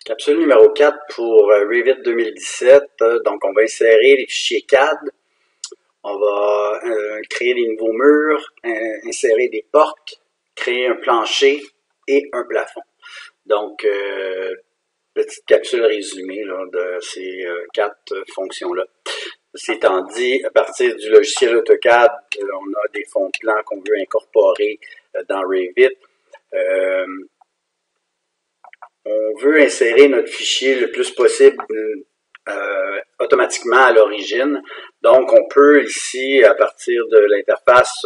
Capsule numéro 4 pour Revit 2017. Donc, on va insérer les fichiers CAD. On va créer des nouveaux murs, insérer des portes, créer un plancher et un plafond. Donc, petite capsule résumée là, de ces 4 fonctions-là. Ceci étant dit, à partir du logiciel AutoCAD, on a des fonds de plan qu'on veut incorporer dans Revit. On veut insérer notre fichier le plus possible automatiquement à l'origine. Donc, on peut ici, à partir de l'interface,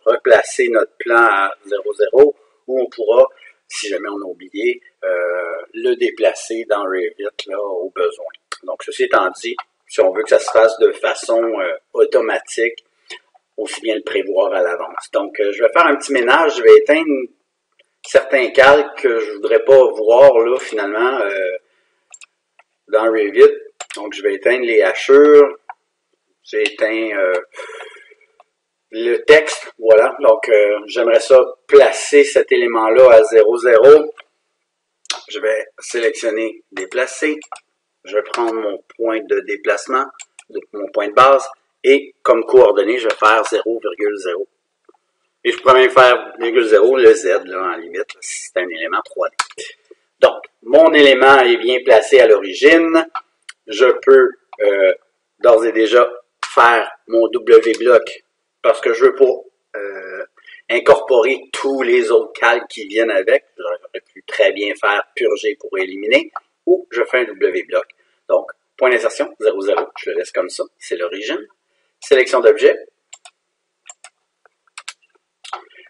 replacer notre plan à 00, ou on pourra, si jamais on a oublié, le déplacer dans Revit là, au besoin. Donc, ceci étant dit, si on veut que ça se fasse de façon automatique, aussi bien le prévoir à l'avance. Donc, je vais faire un petit ménage, je vais éteindre certains calques que je voudrais pas voir là finalement dans Revit. Donc, je vais éteindre les hachures. J'ai éteint le texte. Voilà. Donc, j'aimerais ça placer cet élément-là à 00. Je vais sélectionner déplacer. Je vais prendre mon point de déplacement, mon point de base, et comme coordonnée, je vais faire 0,0. Et je pourrais même faire 0,0 le Z, là, en limite, là, si c'est un élément 3D. Donc, mon élément est bien placé à l'origine. Je peux d'ores et déjà faire mon W-bloc parce que je veux pas incorporer tous les autres calques qui viennent avec. J'aurais pu très bien faire purger pour éliminer, ou je fais un W-bloc. Donc, point d'insertion, 0,0, je le laisse comme ça, c'est l'origine. Sélection d'objet.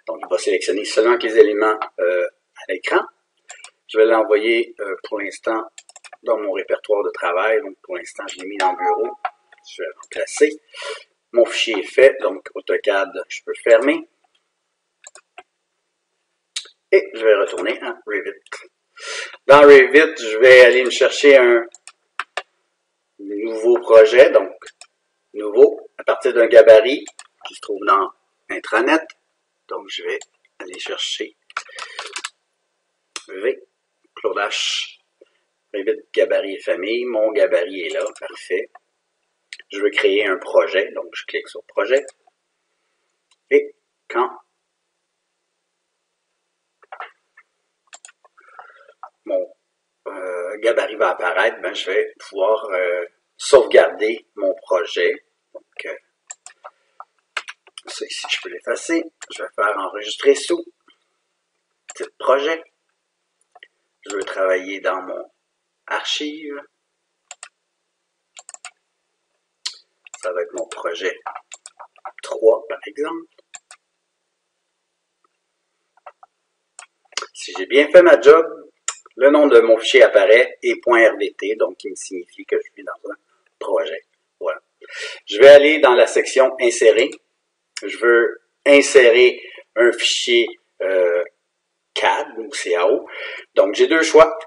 Donc, il va sélectionner seulement les éléments à l'écran. Je vais l'envoyer pour l'instant dans mon répertoire de travail. Donc, pour l'instant, je l'ai mis dans le bureau. Je vais remplacer. Mon fichier est fait. Donc, AutoCAD, je peux fermer. Et je vais retourner à Revit. Dans Revit, je vais aller me chercher un nouveau projet. Donc, nouveau, à partir d'un gabarit qui se trouve dans Intranet. Donc, je vais aller chercher V, Claude H, Revit gabarit et famille. Mon gabarit est là, parfait. Je veux créer un projet, donc je clique sur projet. Et quand mon gabarit va apparaître, ben, je vais pouvoir sauvegarder mon projet. Donc, ça ici, je peux l'effacer. Je vais faire enregistrer sous. Petit projet. Je veux travailler dans mon archive. Ça va être mon projet 3, par exemple. Si j'ai bien fait ma job, le nom de mon fichier apparaît et .rdt, donc qui me signifie que je suis dans un projet. Voilà. Je vais aller dans la section insérer. Je veux insérer un fichier CAD ou CAO. Donc, j'ai deux choix,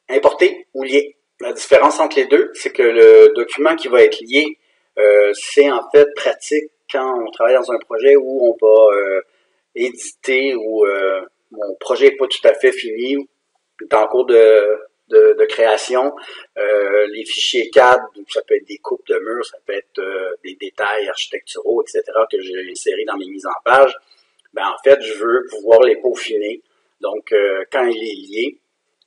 importer ou lier. La différence entre les deux, c'est que le document qui va être lié, c'est en fait pratique quand on travaille dans un projet où on va éditer ou mon projet n'est pas tout à fait fini, est en cours de création. Les fichiers CAD, ça peut être des coupes de murs, ça peut être des détails architecturaux, etc., que j'ai insérés dans mes mises en page. Ben, en fait, je veux pouvoir les peaufiner. Donc, quand il est lié,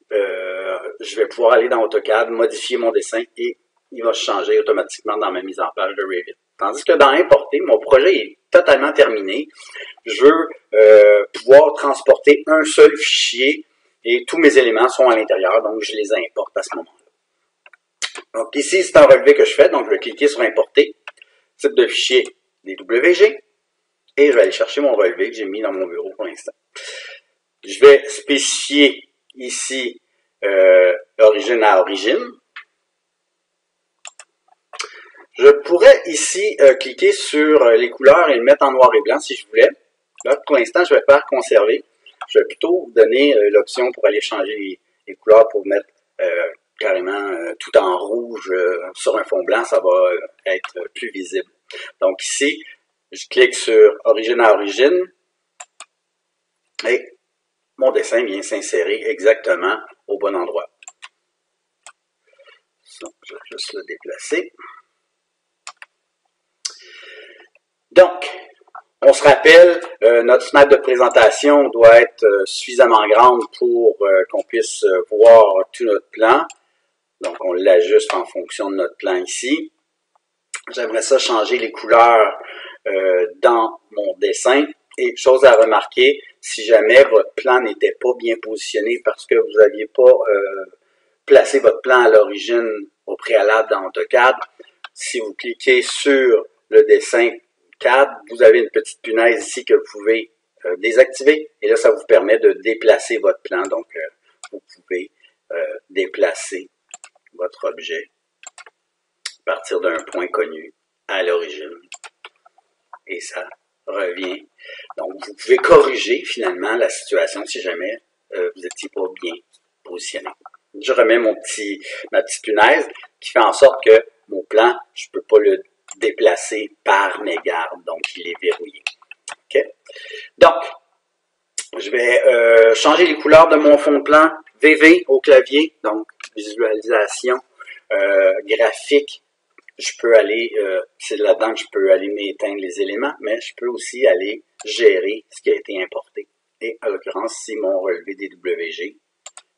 je vais pouvoir aller dans AutoCAD, modifier mon dessin et il va changer automatiquement dans ma mise en page de Revit. Tandis que dans importer, mon projet est totalement terminé. Je veux pouvoir transporter un seul fichier et tous mes éléments sont à l'intérieur, donc je les importe à ce moment-là. Donc ici, c'est un relevé que je fais, donc je vais cliquer sur importer, type de fichier DWG, et je vais aller chercher mon relevé que j'ai mis dans mon bureau pour l'instant. Je vais spécifier ici origine à origine. Je pourrais ici cliquer sur les couleurs et le mettre en noir et blanc si je voulais. Là, pour l'instant, je vais faire conserver. Je vais plutôt vous donner l'option pour aller changer les couleurs pour mettre carrément tout en rouge sur un fond blanc. Ça va être plus visible. Donc ici, je clique sur origine à origine et mon dessin vient s'insérer exactement au bon endroit. Ça, je vais juste le déplacer. Donc, on se rappelle, notre fenêtre de présentation doit être suffisamment grande pour qu'on puisse voir tout notre plan. Donc, on l'ajuste en fonction de notre plan ici. J'aimerais ça changer les couleurs dans mon dessin. Et chose à remarquer, si jamais votre plan n'était pas bien positionné parce que vous n'aviez pas placé votre plan à l'origine au préalable dans AutoCAD, si vous cliquez sur le dessin CAD, vous avez une petite punaise ici que vous pouvez désactiver. Et là, ça vous permet de déplacer votre plan. Donc, vous pouvez déplacer votre objet à partir d'un point connu à l'origine. Et ça revient. Donc, vous pouvez corriger finalement la situation si jamais vous n'étiez pas bien positionné. Je remets ma petite punaise qui fait en sorte que mon plan, je ne peux pas le déplacer par mégarde. Donc, il est verrouillé. Okay? Donc, je vais changer les couleurs de mon fond de plan. VV au clavier, donc visualisation graphique. Je peux aller, c'est là-dedans que je peux aller m'éteindre les éléments, mais je peux aussi aller gérer ce qui a été importé. Et en l'occurrence, si mon relevé DWG,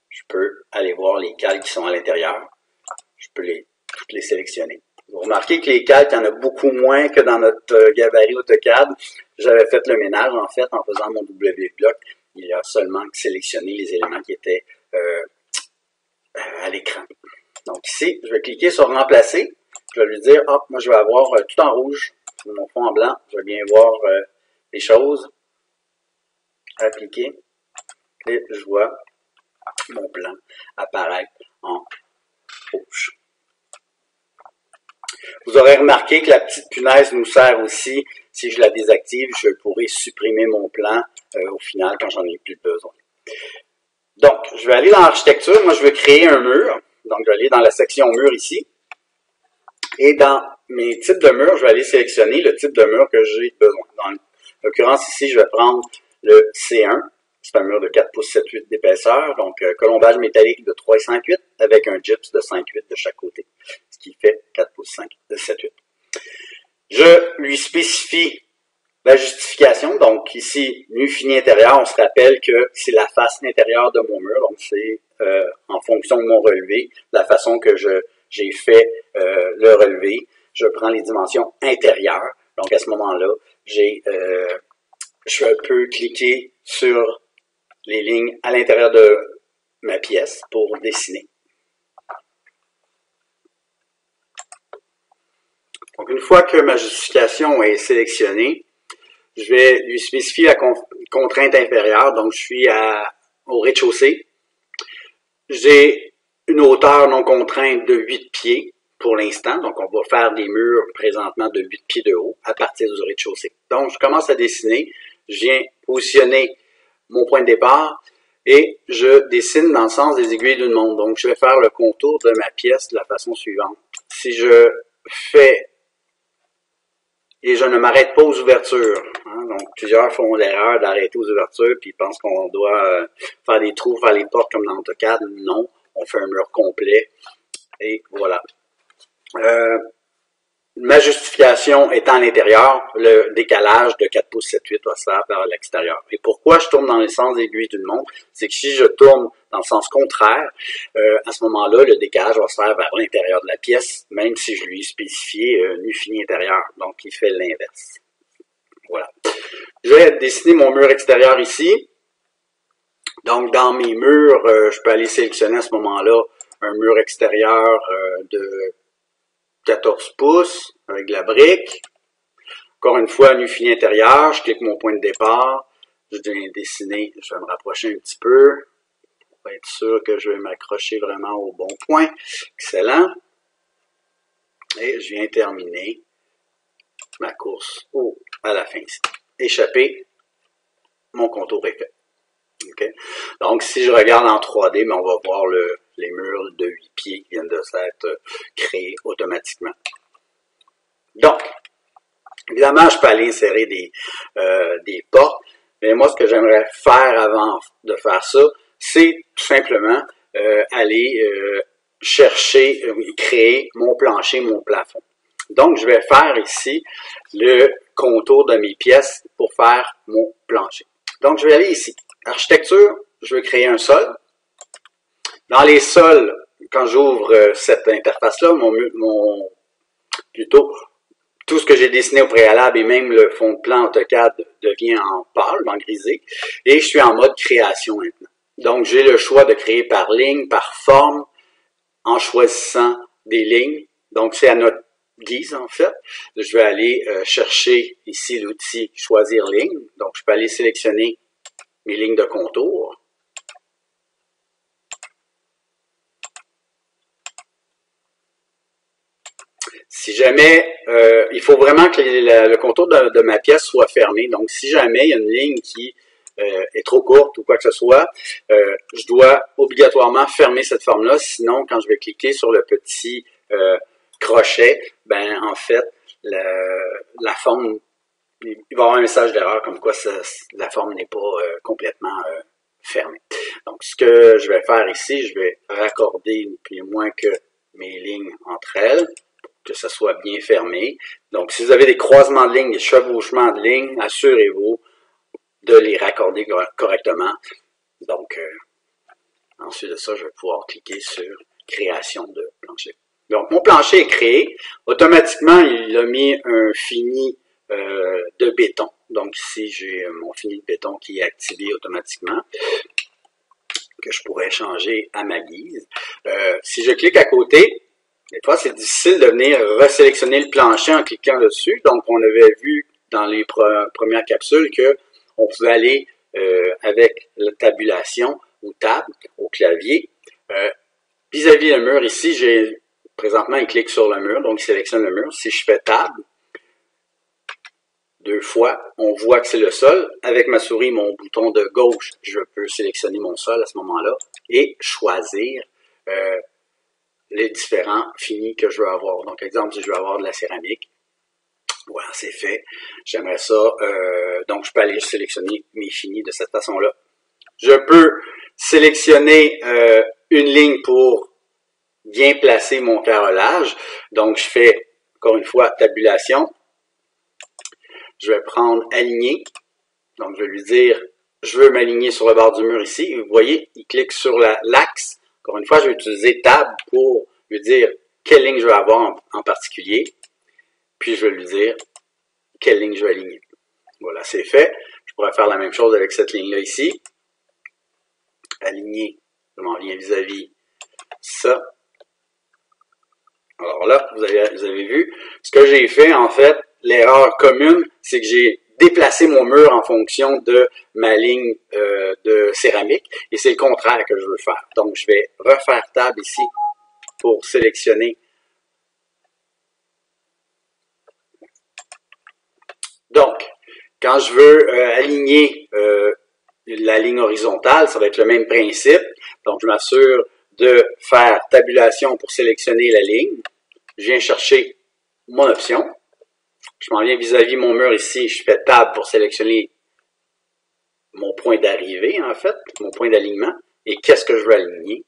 je peux aller voir les calques qui sont à l'intérieur. Je peux toutes les sélectionner. Vous remarquez que les calques, il y en a beaucoup moins que dans notre gabarit AutoCAD. J'avais fait le ménage, en fait, en faisant mon W-block. Il y a seulement que sélectionner les éléments qui étaient à l'écran. Donc ici, je vais cliquer sur remplacer. Je vais lui dire, moi je vais avoir tout en rouge sur mon fond en blanc. Je vais bien voir les choses. Appliquer. Et je vois mon plan apparaître en rouge. Vous aurez remarqué que la petite punaise nous sert aussi, si je la désactive, je pourrai supprimer mon plan au final quand j'en ai plus besoin. Donc, je vais aller dans l'architecture. Moi, je veux créer un mur. Donc, je vais aller dans la section mur ici. Et dans mes types de murs, je vais aller sélectionner le type de mur que j'ai besoin. Dans l'occurrence, ici, je vais prendre le C1. C'est un mur de 4 pouces 7/8 d'épaisseur. Donc, colombage métallique de 3 et 5/8 avec un gyps de 5/8 de chaque côté. Ce qui fait 4 pouces 7/8. Je lui spécifie la justification. Donc, ici, nu fini intérieur, on se rappelle que c'est la face intérieure de mon mur. Donc, c'est en fonction de mon relevé, la façon que j'ai fait le relevé. Je prends les dimensions intérieures. Donc, à ce moment-là, je peux cliquer sur les lignes à l'intérieur de ma pièce pour dessiner. Donc, une fois que ma justification est sélectionnée, je vais lui spécifier la contrainte inférieure. Donc, je suis au rez-de-chaussée. J'ai une hauteur non contrainte de 8 pieds pour l'instant. Donc, on va faire des murs présentement de 8 pieds de haut à partir du rez-de-chaussée. Donc, je commence à dessiner. Je viens positionner mon point de départ et je dessine dans le sens des aiguilles d'une montre. Donc, je vais faire le contour de ma pièce de la façon suivante. Si je fais et je ne m'arrête pas aux ouvertures. Hein, donc, plusieurs font l'erreur d'arrêter aux ouvertures puis ils pensent qu'on doit faire des trous, faire les portes comme dans AutoCAD. Non, on fait un mur complet et voilà. Ma justification étant à l'intérieur, le décalage de 4 pouces 7/8 va se faire vers l'extérieur. Et pourquoi je tourne dans le sens aiguille d'une montre? C'est que si je tourne dans le sens contraire, à ce moment-là, le décalage va se faire vers l'intérieur de la pièce, même si je lui ai spécifié nu fini intérieur. Donc, il fait l'inverse. Voilà. Je vais dessiner mon mur extérieur ici. Donc, dans mes murs, je peux aller sélectionner à ce moment-là un mur extérieur de 14 pouces avec de la brique. Encore une fois, nu fini intérieur, je clique mon point de départ. Je viens dessiner, je vais me rapprocher un petit peu pour être sûr que je vais m'accrocher vraiment au bon point. Excellent. Et je viens terminer ma course à la fin ici. Échapper, mon contour est fait. Okay. Donc, si je regarde en 3D, on va voir les murs de 8 pieds qui viennent de s'être créés automatiquement. Donc, évidemment, je peux aller insérer des portes, mais moi, ce que j'aimerais faire avant de faire ça, c'est tout simplement aller chercher, créer mon plancher, mon plafond. Donc, je vais faire ici le contour de mes pièces pour faire mon plancher. Donc, je vais aller ici. Architecture, je vais créer un sol. Dans les sols, quand j'ouvre cette interface-là, plutôt tout ce que j'ai dessiné au préalable et même le fond de plan AutoCAD devient en pâle, en grisé, et je suis en mode création maintenant. Donc, j'ai le choix de créer par ligne, par forme, en choisissant des lignes. Donc, c'est à notre guise, en fait. Je vais aller chercher ici l'outil « Choisir ligne ». Donc, je peux aller sélectionner mes lignes de contour. Si jamais, il faut vraiment que le contour de ma pièce soit fermé. Donc, si jamais il y a une ligne qui est trop courte ou quoi que ce soit, je dois obligatoirement fermer cette forme-là. Sinon, quand je vais cliquer sur le petit crochet, ben en fait, la forme, il va y avoir un message d'erreur comme quoi la forme n'est pas complètement fermée. Donc, ce que je vais faire ici, je vais raccorder plus ou moins que mes lignes entre elles, que ça soit bien fermé. Donc, si vous avez des croisements de lignes, des chevauchements de lignes, assurez-vous de les raccorder correctement. Donc, ensuite de ça, je vais pouvoir cliquer sur création de plancher. Donc, mon plancher est créé. Automatiquement, il a mis un fini de béton. Donc, ici, j'ai mon fini de béton qui est activé automatiquement, que je pourrais changer à ma guise. Si je clique à côté, des fois, c'est difficile de venir resélectionner le plancher en cliquant dessus. Donc, on avait vu dans les premières capsules que on pouvait aller avec la tabulation ou tab au clavier. Vis-à-vis le mur, ici, j'ai présentement un clic sur le mur, donc il sélectionne le mur. Si je fais tab, 2 fois, on voit que c'est le sol. Avec ma souris, mon bouton de gauche, je peux sélectionner mon sol à ce moment-là et choisir les différents finis que je veux avoir. Donc, exemple, si je veux avoir de la céramique, voilà, c'est fait. J'aimerais ça. Donc, je peux aller sélectionner mes finis de cette façon-là. Je peux sélectionner une ligne pour bien placer mon carrelage. Donc, je fais, encore une fois, tabulation. Je vais prendre aligner. Donc, je vais lui dire, je veux m'aligner sur le bord du mur ici. Vous voyez, il clique sur l'axe. Encore une fois, je vais utiliser tab pour lui dire quelle ligne je veux avoir en particulier. Puis, je vais lui dire quelle ligne je vais aligner. Voilà, c'est fait. Je pourrais faire la même chose avec cette ligne-là ici. Aligner, je m'en viens vis-à-vis ça. Alors là, vous avez vu, ce que j'ai fait, en fait, l'erreur commune, c'est que j'ai déplacé mon mur en fonction de ma ligne de céramique, et c'est le contraire que je veux faire. Donc, je vais refaire tab ici pour sélectionner. Donc, quand je veux aligner la ligne horizontale, ça va être le même principe. Donc, je m'assure de faire tabulation pour sélectionner la ligne. Je viens chercher mon option. Je m'en viens vis-à-vis mon mur ici. Je fais tab pour sélectionner mon point d'arrivée, en fait, mon point d'alignement. Et qu'est-ce que je veux aligner?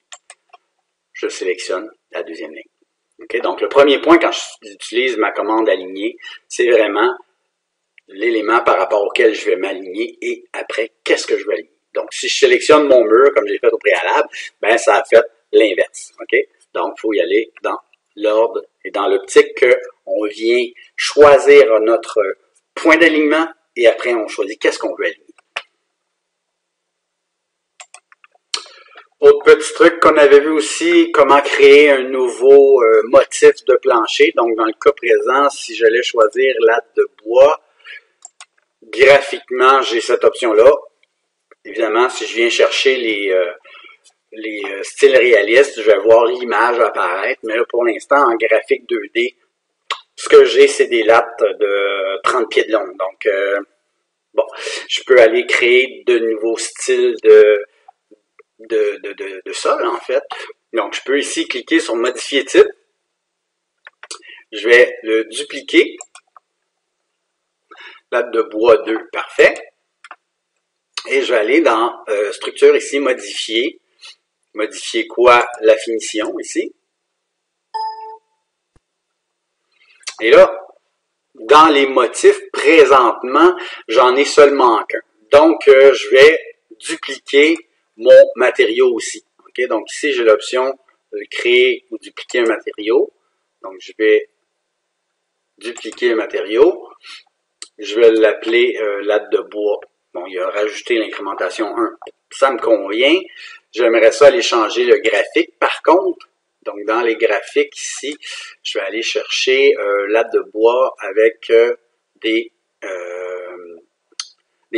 Je sélectionne la deuxième ligne. Okay? Donc, le premier point, quand j'utilise ma commande aligner, c'est vraiment l'élément par rapport auquel je vais m'aligner et après, qu'est-ce que je veux aligner. Donc, si je sélectionne mon mur, comme j'ai fait au préalable, ben ça a fait l'inverse. Okay? Donc, il faut y aller dans l'ordre et dans l'optique qu'on vient choisir notre point d'alignement et après, on choisit qu'est-ce qu'on veut aligner. Autre petit truc qu'on avait vu aussi, comment créer un nouveau motif de plancher. Donc, dans le cas présent, si j'allais choisir latte de bois, graphiquement, j'ai cette option-là. Évidemment, si je viens chercher les styles réalistes, je vais voir l'image apparaître. Mais là, pour l'instant, en graphique 2D, ce que j'ai, c'est des lattes de 30 pieds de long. Donc, bon, je peux aller créer de nouveaux styles de sol, en fait. Donc, je peux ici cliquer sur modifier type. Je vais le dupliquer. Latte de bois 2, parfait. Et je vais aller dans structure ici, modifier. Modifier quoi? La finition ici. Et là, dans les motifs, présentement, j'en ai seulement qu'un. Donc, je vais dupliquer mon matériau aussi. Okay? Donc, ici, j'ai l'option de créer ou dupliquer un matériau. Donc, je vais dupliquer le matériau. Je vais l'appeler latte de bois. Bon, il a rajouté l'incrémentation 1. Ça me convient. J'aimerais ça aller changer le graphique. Par contre, donc dans les graphiques ici, je vais aller chercher latte de bois avec des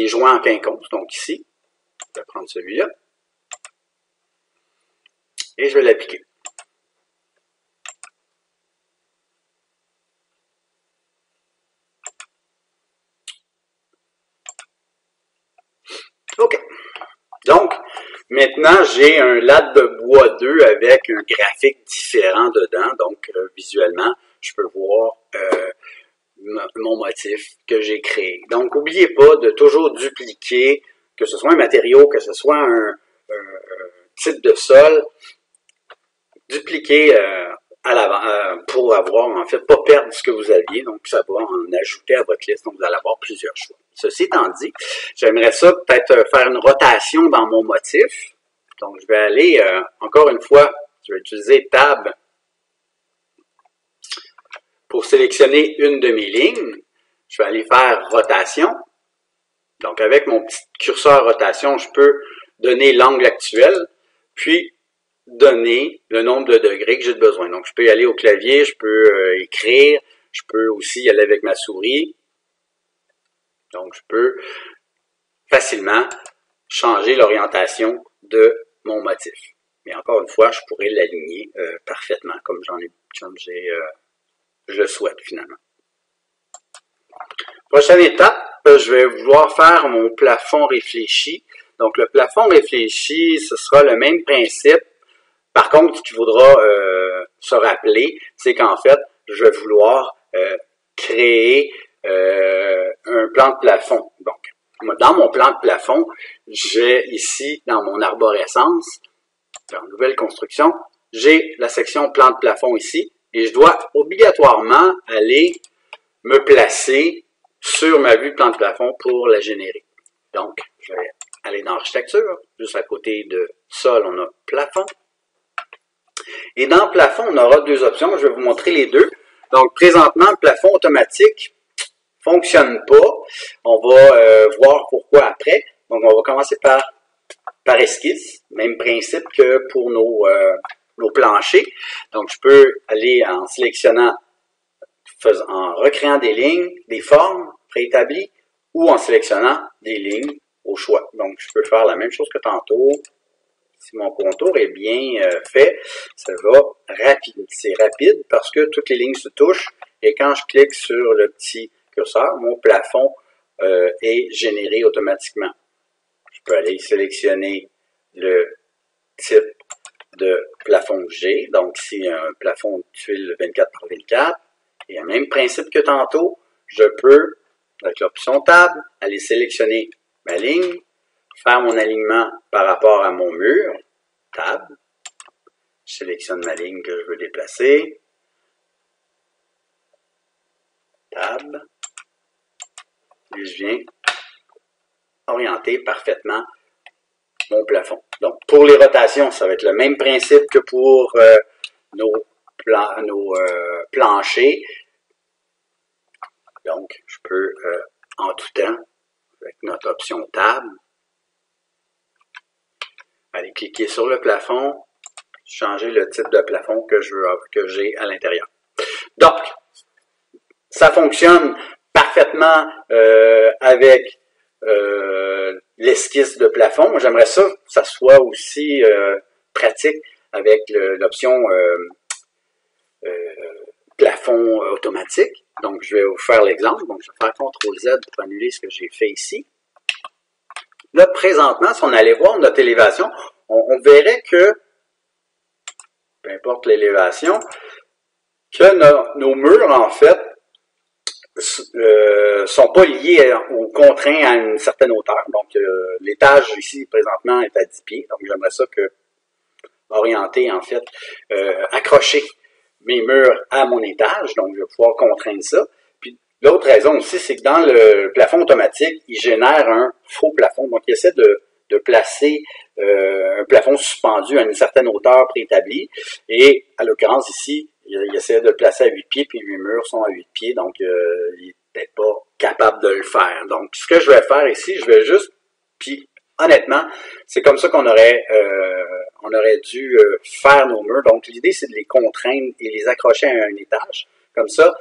joints en quinconce. Donc ici, je vais prendre celui-là et je vais l'appliquer. OK. Donc, maintenant, j'ai un latte de bois 2 avec un graphique différent dedans. Donc, visuellement, je peux voir mon motif que j'ai créé. Donc, n'oubliez pas de toujours dupliquer, que ce soit un matériau, que ce soit un type de sol, dupliquer à l'avant pour avoir, en fait, pas perdre ce que vous aviez. Donc, ça va en ajouter à votre liste. Donc, vous allez avoir plusieurs choix. Ceci étant dit, j'aimerais ça peut-être faire une rotation dans mon motif. Donc, je vais aller, encore une fois, je vais utiliser Tab pour sélectionner une de mes lignes. Je vais aller faire rotation. Donc, avec mon petit curseur rotation, je peux donner l'angle actuel, puis donner le nombre de degrés que j'ai besoin. Donc, je peux y aller au clavier, je peux écrire, je peux aussi y aller avec ma souris. Donc, je peux facilement changer l'orientation de mon motif. Mais encore une fois, je pourrais l'aligner parfaitement comme je le souhaite finalement. Prochaine étape, je vais vouloir faire mon plafond réfléchi. Donc, le plafond réfléchi, ce sera le même principe. Par contre, ce qu'il faudra se rappeler, c'est qu'en fait, je vais vouloir créer un plan de plafond. Donc, dans mon plan de plafond, j'ai ici, dans mon arborescence, dans nouvelle construction, j'ai la section plan de plafond ici, et je dois obligatoirement aller me placer sur ma vue de plan de plafond pour la générer. Donc, je vais aller dans architecture, juste à côté de sol, on a plafond. Et dans plafond, on aura deux options, je vais vous montrer les deux. Donc, présentement, le plafond automatique fonctionne pas. On va voir pourquoi après. Donc, on va commencer par esquisse, même principe que pour nos planchers. Donc, je peux aller en sélectionnant, en recréant des lignes, des formes préétablies, ou en sélectionnant des lignes au choix. Donc, je peux faire la même chose que tantôt. Si mon contour est bien fait, ça va rapide. C'est rapide parce que toutes les lignes se touchent et quand je clique sur le petit curseur, mon plafond est généré automatiquement. Je peux aller sélectionner le type de plafond que j'ai. Donc, ici, un plafond de tuile 24 par 24. Et le même principe que tantôt, je peux, avec l'option Tab, aller sélectionner ma ligne, faire mon alignement par rapport à mon mur, Tab, je sélectionne ma ligne que je veux déplacer, Tab, et je viens orienter parfaitement mon plafond. Donc, pour les rotations, ça va être le même principe que pour nos planchers. Donc, je peux en tout temps, avec notre option Tab, aller cliquer sur le plafond, changer le type de plafond que j'ai à l'intérieur. Donc, ça fonctionne parfaitement avec l'esquisse de plafond. J'aimerais ça que ça soit aussi pratique avec l'option plafond automatique. Donc, je vais vous faire l'exemple. Donc, je vais faire CTRL-Z pour annuler ce que j'ai fait ici. Là, présentement, si on allait voir notre élévation, on verrait que, peu importe l'élévation, que nos murs, en fait, sont pas liés ou contraints à une certaine hauteur. Donc, l'étage ici, présentement, est à 10 pieds. Donc, j'aimerais ça que orienter, en fait, accrocher mes murs à mon étage, donc je vais pouvoir contraindre ça. Puis l'autre raison aussi, c'est que dans le plafond automatique, il génère un faux plafond. Donc il essaie de placer un plafond suspendu à une certaine hauteur préétablie. Et à l'occurrence ici, il essaie de le placer à 8 pieds, puis mes murs sont à 8 pieds, donc il n'est peut-être pas capable de le faire. Donc ce que je vais faire ici, je vais juste, puis honnêtement, c'est comme ça qu'on aurait dû faire nos murs. Donc, l'idée, c'est de les contraindre et les accrocher à un étage. Comme ça,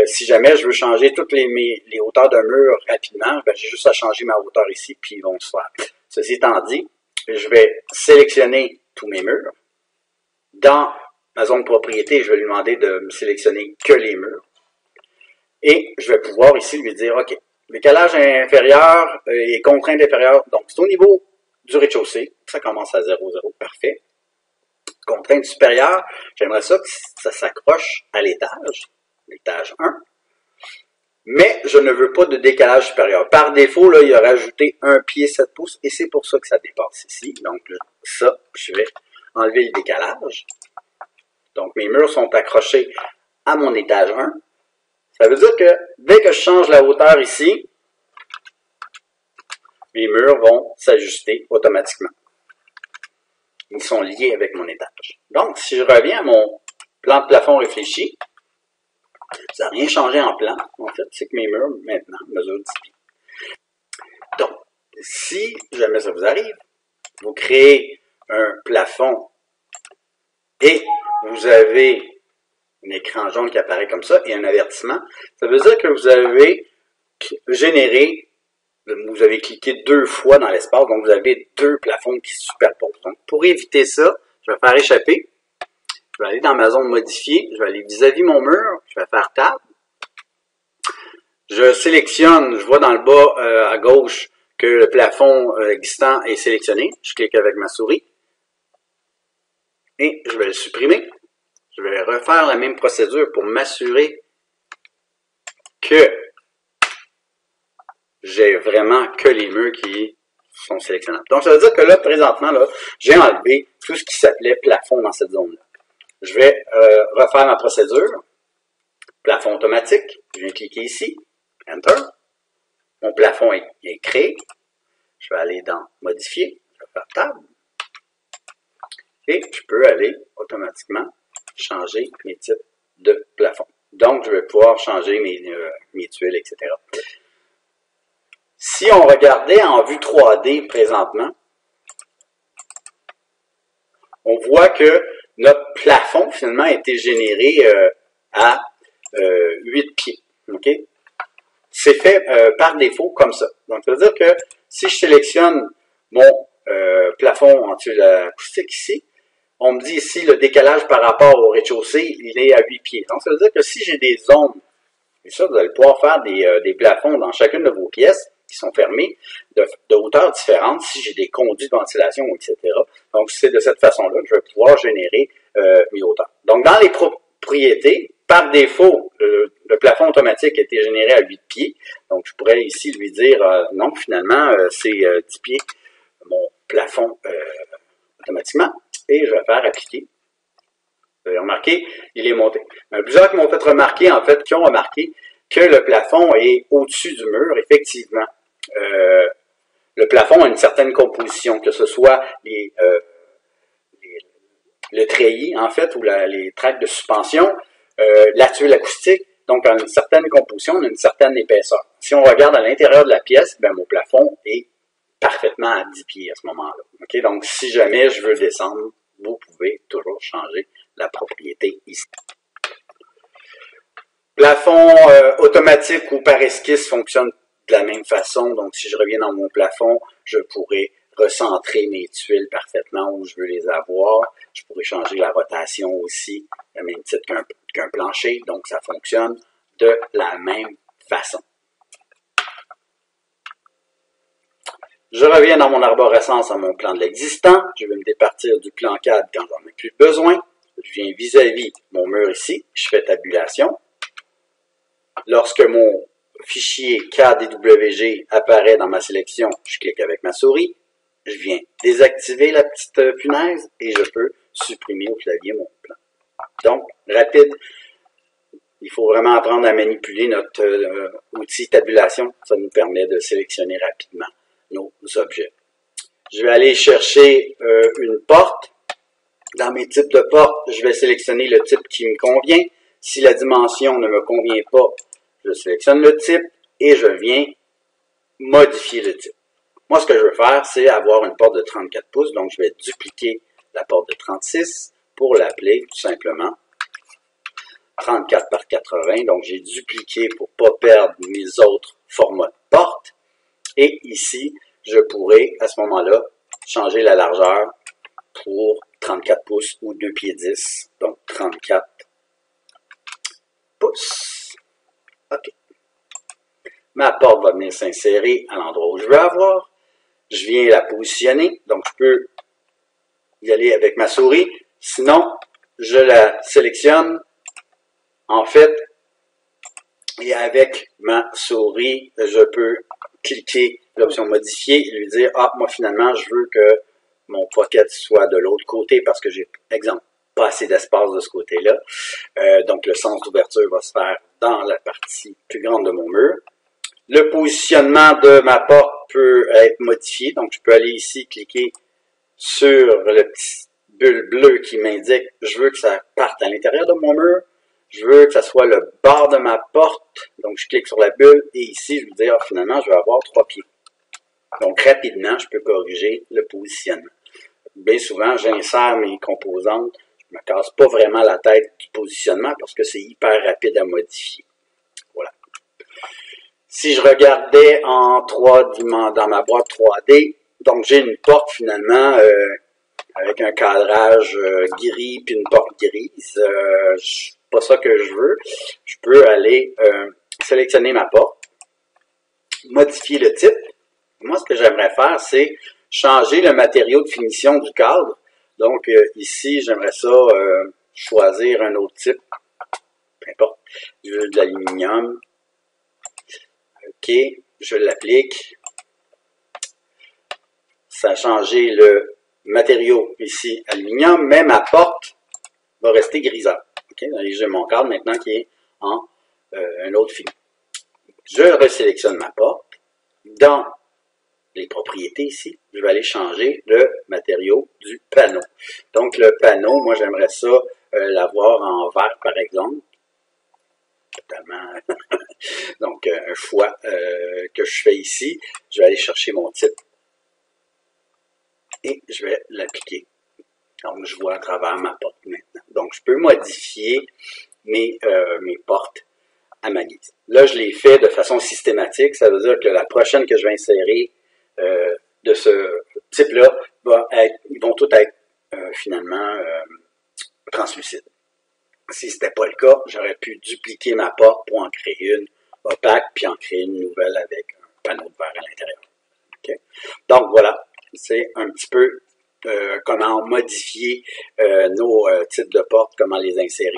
si jamais je veux changer toutes les hauteurs d'un mur rapidement, ben, j'ai juste à changer ma hauteur ici, puis ils vont se faire. Ceci étant dit, je vais sélectionner tous mes murs. Dans ma zone propriété, je vais lui demander de me sélectionner que les murs. Et je vais pouvoir ici lui dire, OK, décalage inférieur et contrainte inférieure. Donc, c'est au niveau du rez-de-chaussée. Ça commence à 0, 0. Parfait. Contrainte supérieure, j'aimerais ça que ça s'accroche à l'étage 1. Mais je ne veux pas de décalage supérieur. Par défaut, là, il a rajouté 1 pied 7 pouces et c'est pour ça que ça dépasse ici. Donc, ça, je vais enlever le décalage. Donc, mes murs sont accrochés à mon étage 1. Ça veut dire que dès que je change la hauteur ici, mes murs vont s'ajuster automatiquement. Ils sont liés avec mon étage. Donc, si je reviens à mon plan de plafond réfléchi, ça n'a rien changé en plan. En fait, c'est que mes murs, maintenant, mesurent 10 pieds. Donc, si jamais ça vous arrive, vous créez un plafond et vous avez un écran jaune qui apparaît comme ça et un avertissement, ça veut dire que vous avez généré, vous avez cliqué 2 fois dans l'espace, donc vous avez 2 plafonds qui se superposent. Donc, pour éviter ça, je vais faire échapper. Je vais aller dans ma zone modifiée, je vais aller vis-à-vis mon mur, je vais faire Tab. Je sélectionne, je vois dans le bas à gauche que le plafond existant est sélectionné. Je clique avec ma souris et je vais le supprimer. Je vais refaire la même procédure pour m'assurer que j'ai vraiment que les murs qui sont sélectionnables. Donc, ça veut dire que là, présentement, là, j'ai enlevé tout ce qui s'appelait plafond dans cette zone-là. Je vais refaire ma procédure. Plafond automatique. Je viens cliquer ici. Enter. Mon plafond est créé. Je vais aller dans Modifier. Je vais faire Tab. Et je peux aller automatiquement changer mes types de plafond. Donc, je vais pouvoir changer mes tuiles, etc. Si on regardait en vue 3D présentement, on voit que notre plafond, finalement, a été généré à 8 pieds. Okay? C'est fait par défaut comme ça. Donc, ça veut dire que si je sélectionne mon plafond en tuile acoustique ici, on me dit ici le décalage par rapport au rez-de-chaussée, il est à 8 pieds. Donc, ça veut dire que si j'ai des zones, et ça, vous allez pouvoir faire des plafonds dans chacune de vos pièces qui sont fermées de hauteurs différentes, si j'ai des conduits de ventilation, etc. Donc, c'est de cette façon-là que je vais pouvoir générer mes hauteurs. Donc, dans les propriétés, par défaut, le plafond automatique a été généré à 8 pieds. Donc, je pourrais ici lui dire non, finalement, c'est 10 pieds mon plafond automatiquement. Et je vais faire appliquer. Vous avez remarqué, il est monté. Plusieurs qui m'ont fait remarquer, en fait, qui ont remarqué que le plafond est au-dessus du mur, effectivement. Le plafond a une certaine composition, que ce soit le treillis, en fait, ou les tracts de suspension, la tuile acoustique, donc a une certaine composition, une certaine épaisseur. Si on regarde à l'intérieur de la pièce, ben, mon plafond est parfaitement à 10 pieds à ce moment-là. Okay? Donc, si jamais je veux descendre, vous pouvez toujours changer la propriété ici. Plafond automatique ou par esquisse fonctionne de la même façon. Donc, si je reviens dans mon plafond, je pourrais recentrer mes tuiles parfaitement où je veux les avoir. Je pourrais changer la rotation aussi, le même titre qu'un plancher. Donc, ça fonctionne de la même façon. Je reviens dans mon arborescence à mon plan de l'existant. Je vais me départir du plan CAD quand j'en ai plus besoin. Je viens vis-à-vis mon mur ici. Je fais tabulation. Lorsque mon fichier CAD DWG apparaît dans ma sélection, je clique avec ma souris. Je viens désactiver la petite punaise et je peux supprimer au clavier mon plan. Donc, rapide. Il faut vraiment apprendre à manipuler notre outil tabulation. Ça nous permet de sélectionner rapidement nos objets. Je vais aller chercher une porte. Dans mes types de portes, je vais sélectionner le type qui me convient. Si la dimension ne me convient pas, je sélectionne le type et je viens modifier le type. Moi, ce que je veux faire, c'est avoir une porte de 34 pouces. Donc, je vais dupliquer la porte de 36 pour l'appeler tout simplement 34 par 80. Donc, j'ai dupliqué pour ne pas perdre mes autres formats de porte. Et ici, je pourrais, à ce moment-là, changer la largeur pour 34 pouces ou 2 pieds 10. Donc, 34 pouces. OK. Ma porte va venir s'insérer à l'endroit où je veux avoir. Je viens la positionner. Donc, je peux y aller avec ma souris. Sinon, je la sélectionne. En fait, et avec ma souris, je peux cliquer l'option modifier et lui dire, ah, moi finalement, je veux que mon pocket soit de l'autre côté parce que j'ai, exemple, pas assez d'espace de ce côté-là. Donc, le sens d'ouverture va se faire dans la partie plus grande de mon mur. Le positionnement de ma porte peut être modifié. Donc, je peux aller ici, cliquer sur le petit bulle bleue qui m'indique, je veux que ça parte à l'intérieur de mon mur. Je veux que ça soit le bord de ma porte. Donc, je clique sur la bulle et ici, je veux dire, finalement, je vais avoir 3 pieds. Donc, rapidement, je peux corriger le positionnement. Bien souvent, j'insère mes composantes. Je ne me casse pas vraiment la tête du positionnement parce que c'est hyper rapide à modifier. Voilà. Si je regardais en 3 dans ma boîte 3D, donc j'ai une porte finalement avec un cadrage gris puis une porte grise. Pas ça que je veux. Je peux aller sélectionner ma porte, modifier le type. Moi, ce que j'aimerais faire, c'est changer le matériau de finition du cadre. Donc, ici, j'aimerais ça choisir un autre type. Peu importe. Je veux de l'aluminium. OK. Je l'applique. Ça a changé le matériau ici, aluminium, mais ma porte va rester grisâtre. Okay? J'ai mon cadre maintenant qui est en un autre fini. Je resélectionne ma porte. Dans les propriétés ici, je vais aller changer le matériau du panneau. Donc, le panneau, moi, j'aimerais ça l'avoir en verre, par exemple. Totalement. Donc, un choix que je fais ici. Je vais aller chercher mon type et je vais l'appliquer. Donc, je vois à travers ma porte maintenant. Donc, je peux modifier mes portes à ma guise. Là, je l'ai fait de façon systématique. Ça veut dire que la prochaine que je vais insérer de ce type-là, ils vont tous être finalement translucides. Si ce n'était pas le cas, j'aurais pu dupliquer ma porte pour en créer une opaque, puis en créer une nouvelle avec un panneau de verre à l'intérieur. Okay? Donc, voilà. C'est un petit peu comment modifier nos types de portes, comment les insérer.